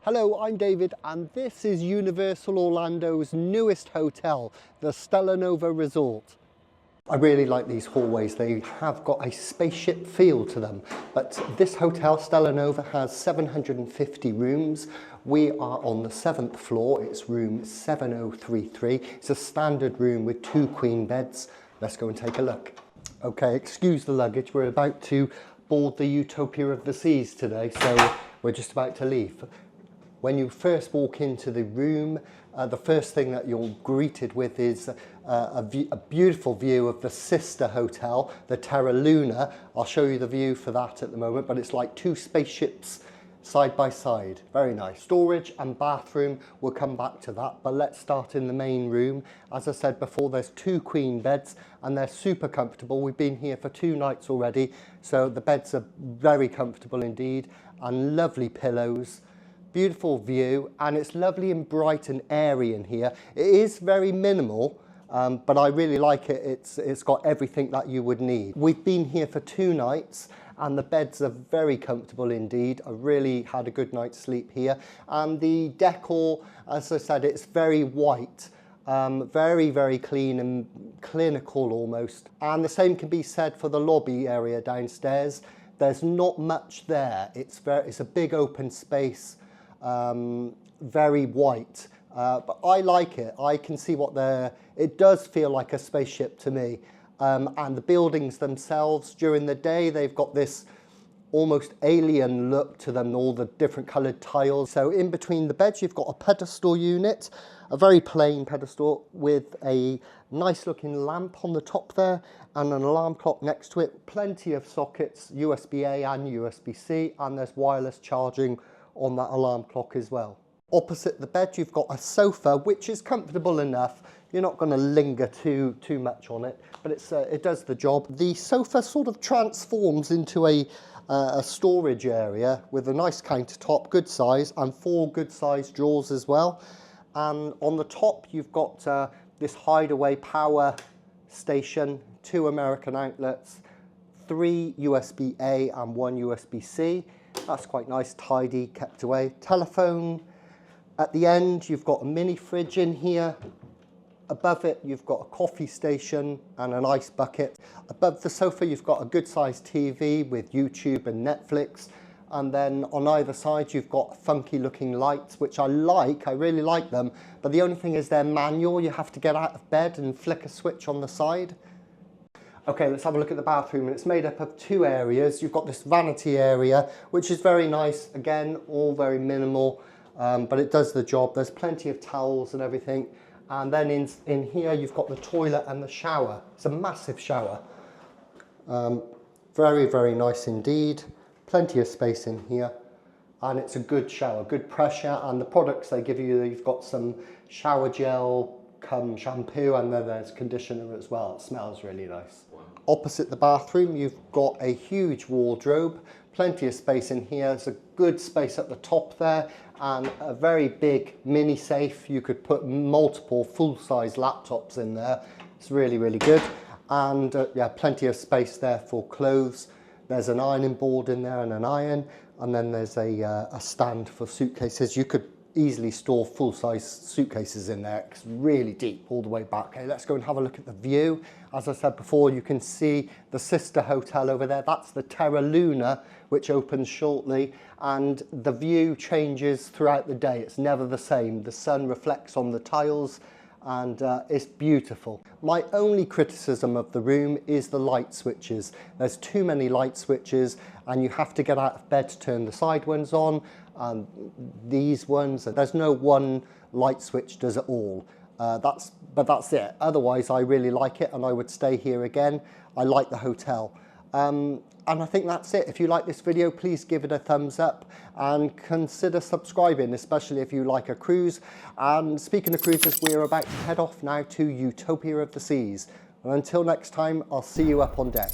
Hello, I'm David and this is Universal Orlando's newest hotel, the Stella Nova Resort. I really like these hallways. They have got a spaceship feel to them. But this hotel, Stella Nova, has 750 rooms. We are on the 7th floor. It's room 7033. It's a standard room with 2 queen beds. Let's go and take a look. Okay, excuse the luggage. We're about to board the Utopia of the Seas today, so we're just about to leave. When you first walk into the room, the first thing that you're greeted with is a beautiful view of the sister hotel, the Terra Luna. I'll show you the view for that at the moment, but it's like 2 spaceships side by side. Very nice. Storage and bathroom, we'll come back to that, but let's start in the main room. As I said before, there's 2 queen beds and they're super comfortable. We've been here for 2 nights already, so the beds are very comfortable indeed, and lovely pillows. Beautiful view, and it's lovely and bright and airy in here. It is very minimal, but I really like it. It's got everything that you would need. We've been here for 2 nights and the beds are very comfortable indeed. I really had a good night's sleep here. And the decor, as I said, it's very white. Very, very clean and clinical almost. And the same can be said for the lobby area downstairs. There's not much there. It's a big open space. Very white, but I like it. I can see it does feel like a spaceship to me. And the buildings themselves, during the day, they've got this almost alien look to them, all the different coloured tiles. So in between the beds, you've got a pedestal unit, a very plain pedestal with a nice looking lamp on the top there and an alarm clock next to it. Plenty of sockets, USB-A and USB-C, and there's wireless charging on that alarm clock as well. Opposite the bed, you've got a sofa, which is comfortable enough. You're not going to linger too much on it, but it does the job. The sofa sort of transforms into a storage area with a nice countertop, good size, and 4 good size drawers as well. And on the top, you've got this hideaway power station, 2 American outlets, 3 USB-A and 1 USB-C. That's quite nice, tidy, kept away. Telephone at the end, you've got a mini fridge in here. Above it, you've got a coffee station and an ice bucket. Above the sofa, you've got a good sized TV with YouTube and Netflix. And then on either side, you've got funky looking lights, which I really like them. But the only thing is they're manual. You have to get out of bed and flick a switch on the side. Okay, let's have a look at the bathroom. It's made up of 2 areas. You've got this vanity area, which is very nice. Again, all very minimal, but it does the job. There's plenty of towels and everything. And then in here, you've got the toilet and the shower. It's a massive shower. Very, very nice indeed. Plenty of space in here. And it's a good shower, good pressure. And the products they give you, you've got some shower gel, shampoo, and then there's conditioner as well. It smells really nice. Wow. Opposite the bathroom, you've got a huge wardrobe, plenty of space in here. There's a good space at the top there, and a very big mini safe. You could put multiple full-size laptops in there. It's really, really good. And yeah, plenty of space there for clothes. There's an ironing board in there and an iron, and then there's a stand for suitcases. You could easily store full-size suitcases in there. It's really deep all the way back. Okay, let's go and have a look at the view. As I said before, you can see the sister hotel over there. That's the Terra Luna, which opens shortly, and the view changes throughout the day. It's never the same. The sun reflects on the tiles, and it's beautiful. My only criticism of the room is the light switches. There's too many light switches, and you have to get out of bed to turn the side ones on. And these ones, there's no one light switch does it all. But that's it. Otherwise, I really like it and I would stay here again. I like the hotel. And I think that's it. If you like this video, please give it a thumbs up and consider subscribing, especially if you like a cruise. And speaking of cruises, we're about to head off now to Utopia of the Seas. And until next time, I'll see you up on deck.